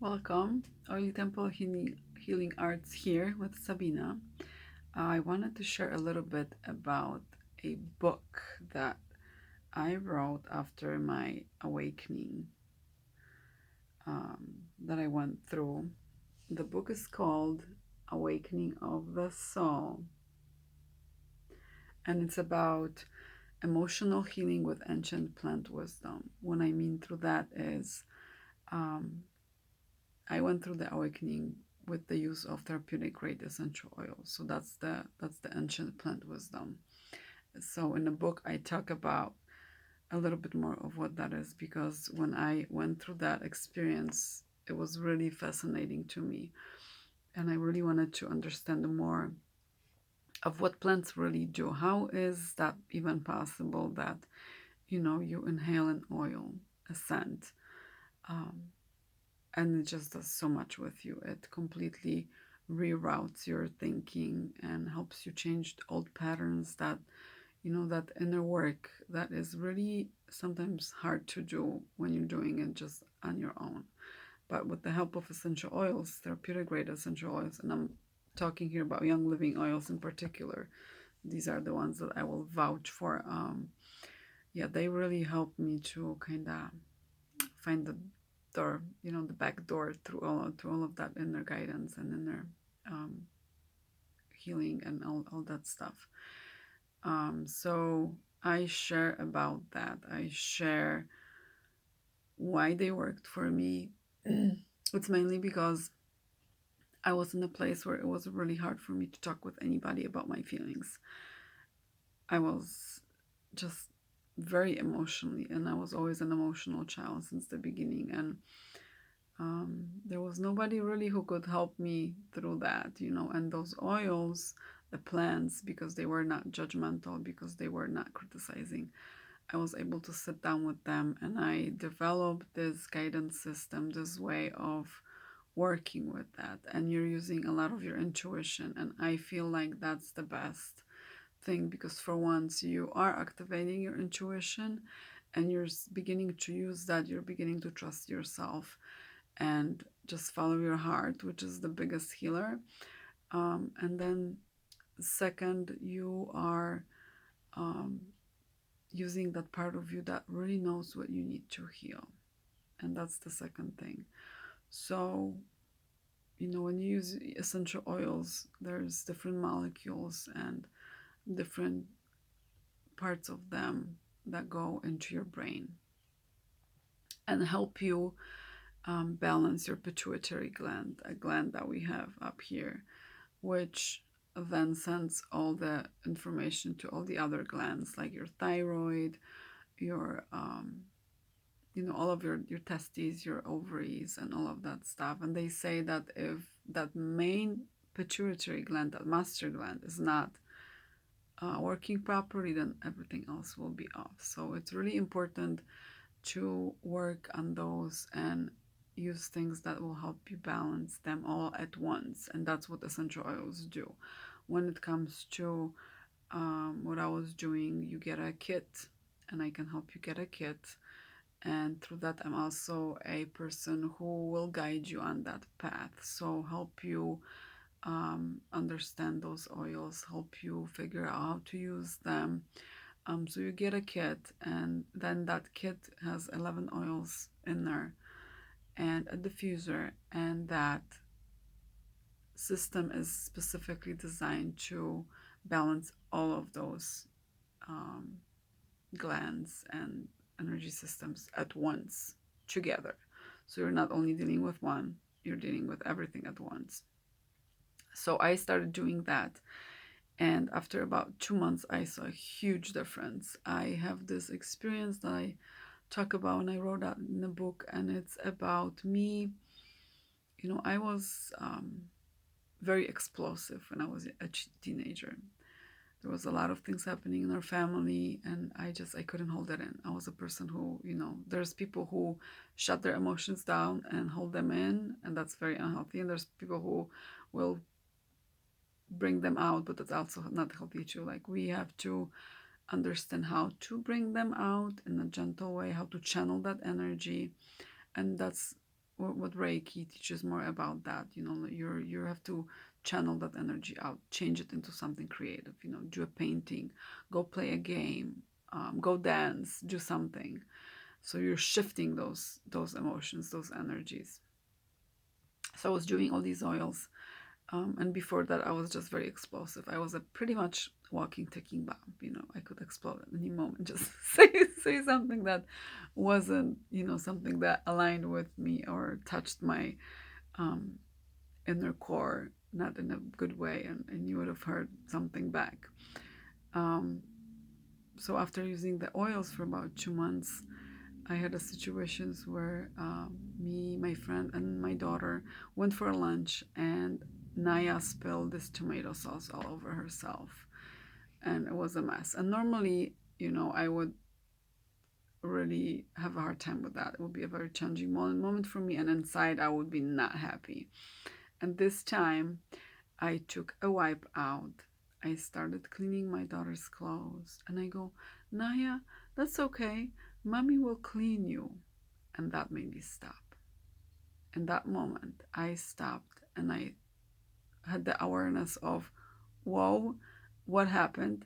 Welcome, Oily Temple Healing Arts here with Sabina. I wanted to share a little bit about a book that I wrote after my awakening that I went through. The book is called Awakening of the Soul, and it's about emotional healing with ancient plant wisdom. What I mean through that is um, I went through the awakening with the use of therapeutic grade essential oils. So that's the ancient plant wisdom. So in the book I talk about a little bit more of what that is because when I went through that experience, it was really fascinating to me. And I really wanted to understand more of what plants really do. How is that even possible that, you inhale an oil, a scent, um, and it just does so much with you. It completely reroutes your thinking and helps you change old patterns that inner work that is really sometimes hard to do when you're doing it just on your own. But with the help of essential oils, therapeutic grade essential oils, and I'm talking here about young living oils in particular, these are the ones that I will vouch for. Yeah, they really help me to kind of find the door, the back door through all of that inner guidance and inner um, healing and all that stuff. So I share about that. I share why they worked for me. It's mainly because I was in a place where it was really hard for me to talk with anybody about my feelings. I was just very emotionally, and I was always an emotional child since the beginning. And there was nobody really who could help me through that. And those oils, the plants, because they were not judgmental, because they were not criticizing, I was able to sit down with them and I developed this guidance system, this way of working with that. And you're using a lot of your intuition. And I feel like that's the best thing because, for once, you are activating your intuition and you're beginning to use that, you're beginning to trust yourself and just follow your heart, which is the biggest healer. And then, second, you are um, using that part of you that really knows what you need to heal. And that's the second thing. So, when you use essential oils, there's different molecules and different parts of them that go into your brain and help you balance your pituitary gland, a gland that we have up here, which then sends all the information to all the other glands like your thyroid, your all of your testes, your ovaries, and all of that stuff. And they say that if that main pituitary gland, that master gland, is not working properly, then everything else will be off. So it's really important to work on those and use things that will help you balance them all at once. And that's what essential oils do. When it comes to what I was doing, you get a kit, and I can help you get a kit. And through that, I'm also a person who will guide you on that path. So, help you understand those oils, help you figure out how to use them. So you get a kit, and then that kit has 11 oils in there and a diffuser, and that system is specifically designed to balance all of those um, glands and energy systems at once together. So you're not only dealing with one, you're dealing with everything at once. So I started doing that. And after about 2 months, I saw a huge difference. I have this experience that I talk about and I wrote that in the book, and it's about me. I was very explosive when I was a teenager. There was a lot of things happening in our family, and I couldn't hold it in. I was a person who, there's people who shut their emotions down and hold them in, and that's very unhealthy. And there's people who will bring them out, but that's also not healthy too. Like, we have to understand how to bring them out in a gentle way, how to channel that energy. And that's what Reiki teaches more about that. Like you have to channel that energy out, change it into something creative. Do a painting, go play a game, go dance, do something. So you're shifting those emotions, those energies. So I was doing all these oils, and before that, I was just very explosive. I was a pretty much walking, ticking bomb. I could explode at any moment. Just say something that wasn't, something that aligned with me or touched my um, inner core, not in a good way, and you would have heard something back. Um, so after using the oils for about 2 months, I had a situations where me, my friend, and my daughter went for lunch, and Naya spilled this tomato sauce all over herself, and it was a mess. And normally, I would really have a hard time with that. It would be a very challenging moment for me, and inside I would be not happy. And this time, I took a wipe out. I started cleaning my daughter's clothes, and I go, Naya, that's okay. Mommy will clean you. And that made me stop. In that moment, I stopped and I had the awareness of, whoa, what happened?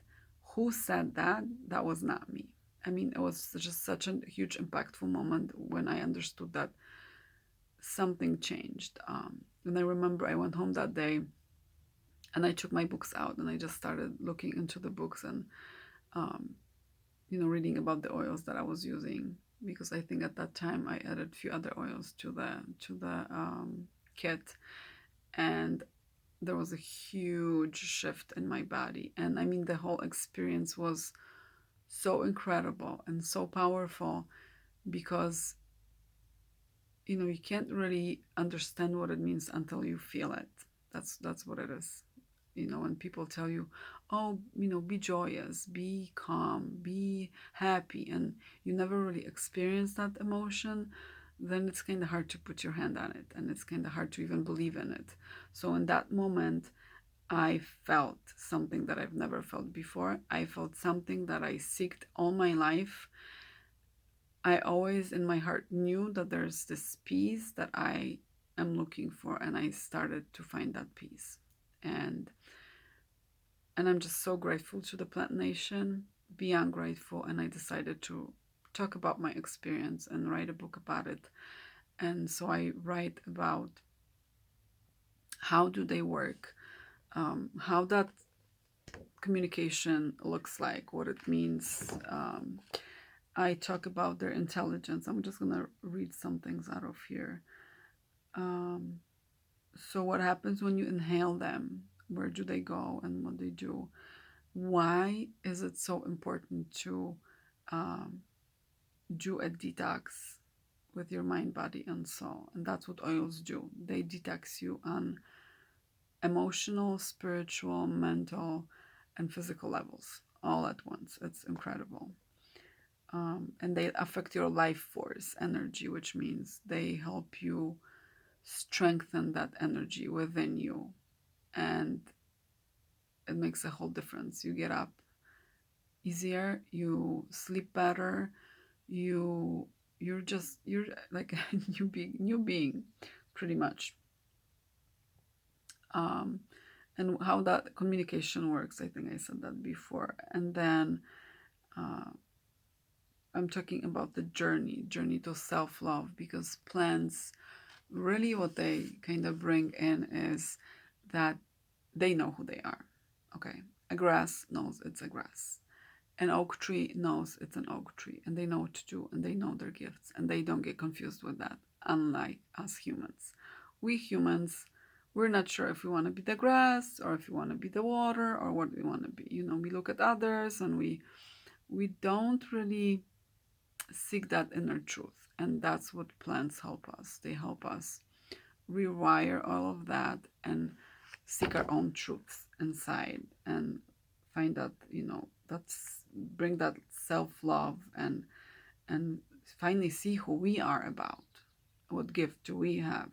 Who said that? That was not me. I mean, it was just such a huge, impactful moment when I understood that something changed. And I remember I went home that day and I took my books out and I just started looking into the books and, um, reading about the oils that I was using, because I think at that time I added a few other oils to the kit, and there was a huge shift in my body. And I mean, the whole experience was so incredible and so powerful, because you can't really understand what it means until you feel it. That's what it is. When people tell you, oh, be joyous, be calm, be happy, and you never really experience that emotion, then it's kind of hard to put your hand on it, and it's kind of hard to even believe in it. So in that moment, I felt something that I've never felt before. I felt something that I seeked all my life. I always in my heart knew that there's this peace that I am looking for, and I started to find that peace. And I'm just so grateful to the Plant Nation, beyond grateful. And I decided to talk about my experience and write a book about it. And so I write about how do they work, how that communication looks like, what it means. I talk about their intelligence. I'm just gonna read some things out of here. Um, so what happens when you inhale them? Where do they go and what they do? Why is it so important to um, do a detox with your mind, body, and soul? And that's what oils do. They detox you on emotional, spiritual, mental, and physical levels all at once. It's incredible. And they affect your life force energy, which means they help you strengthen that energy within you. And it makes a whole difference. You get up easier, you sleep better, you're like a new being pretty much. um and how that communication works, I think I said that before. And then uh, I'm talking about the journey to self-love, because plants really what they kind of bring in is that they know who they are. Okay, a grass knows it's a grass. An oak tree knows it's an oak tree, and they know what to do, and they know their gifts, and they don't get confused with that, unlike us humans. We humans, we're not sure if we want to be the grass or if we want to be the water or what we want to be. We look at others and we don't really seek that inner truth. And that's what plants help us. They help us rewire all of that and seek our own truths inside and find that, that's bring that self-love and finally see who we are about, what gift do we have.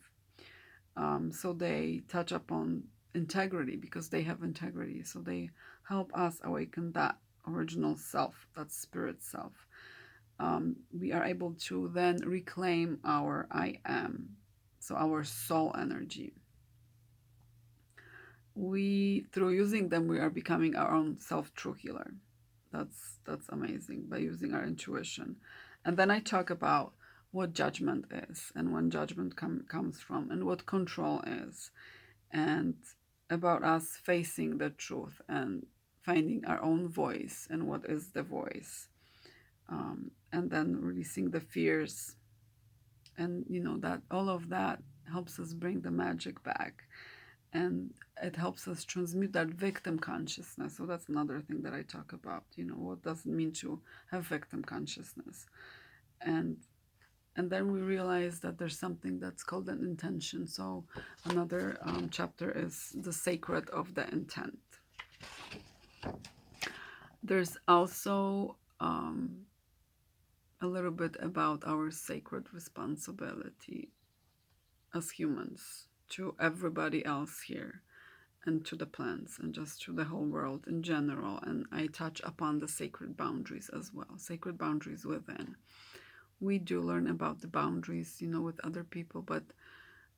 So they touch upon integrity, because they have integrity, so they help us awaken that original self, that spirit self. We are able to then reclaim our I am. so our soul energy. We, through using them, we are becoming our own self true healer. That's amazing, by using our intuition. And then I talk about what judgment is, and when judgment comes from, and what control is, and about us facing the truth and finding our own voice and what is the voice, and then releasing the fears, and that all of that helps us bring the magic back, and it helps us transmute that victim consciousness. So that's another thing that I talk about. What does it mean to have victim consciousness? And and then we realize that there's something that's called an intention. So another chapter is the sacred of the intent. There's also a little bit about our sacred responsibility as humans to everybody else here, and to the plants, and just to the whole world in general. And I touch upon the sacred boundaries as well, sacred boundaries within. We do learn about the boundaries, with other people, but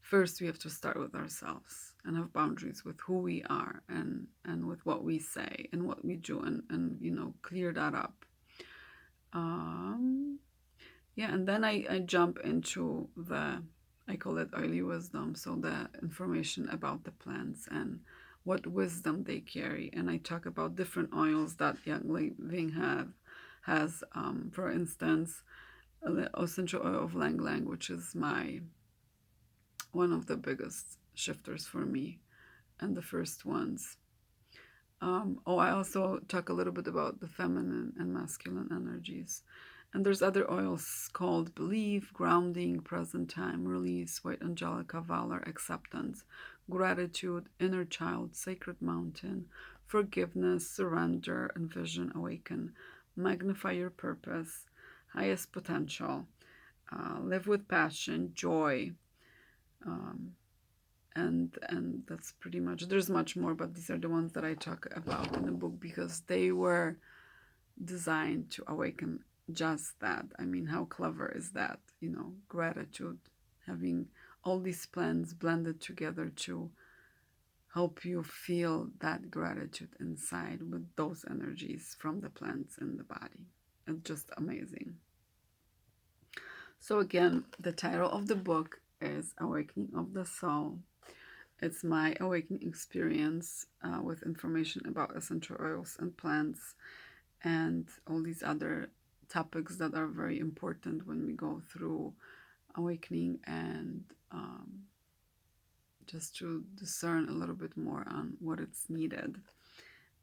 first we have to start with ourselves and have boundaries with who we are, and with what we say and what we do, and clear that up. um yeah, and then I jump into I call it oily wisdom, so the information about the plants and what wisdom they carry. And I talk about different oils that Young Living has, for instance, the essential oil of Lang Lang, which is my one of the biggest shifters for me, and the first ones. I also talk a little bit about the feminine and masculine energies. And there's other oils called belief, grounding, present time, release, white angelica, valor, acceptance, gratitude, inner child, sacred mountain, forgiveness, surrender, and vision awaken, magnify your purpose, highest potential, live with passion, joy, um, and that's pretty much. There's much more, but these are the ones that I talk about in the book, because they were designed to awaken just that. I mean, how clever is that? Gratitude, having all these plans blended together to help you feel that gratitude inside with those energies from the plants in the body. It's just amazing. So again, the title of the book is Awakening of the Soul. It's my awakening experience, with information about essential oils and plants, and all these other topics that are very important when we go through awakening, and just to discern a little bit more on what it's needed.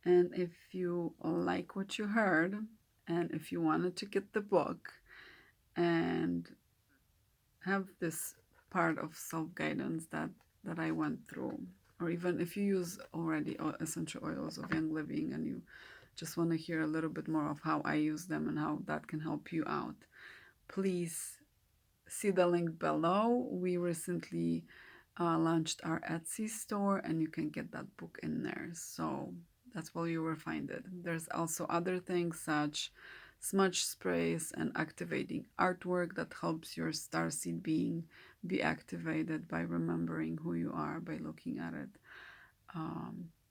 And if you like what you heard, and if you wanted to get the book and have this part of self guidance that I went through, or even if you use already essential oils of Young Living, and you just want to hear a little bit more of how I use them and how that can help you out, please see the link below. We recently launched our Etsy store, and you can get that book in there. So that's where you will find it. There's also other things such smudge sprays and activating artwork that helps your starseed being be activated by remembering who you are by looking at it.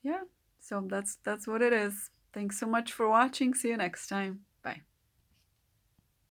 Yeah, so that's what it is. Thanks so much for watching. See you next time.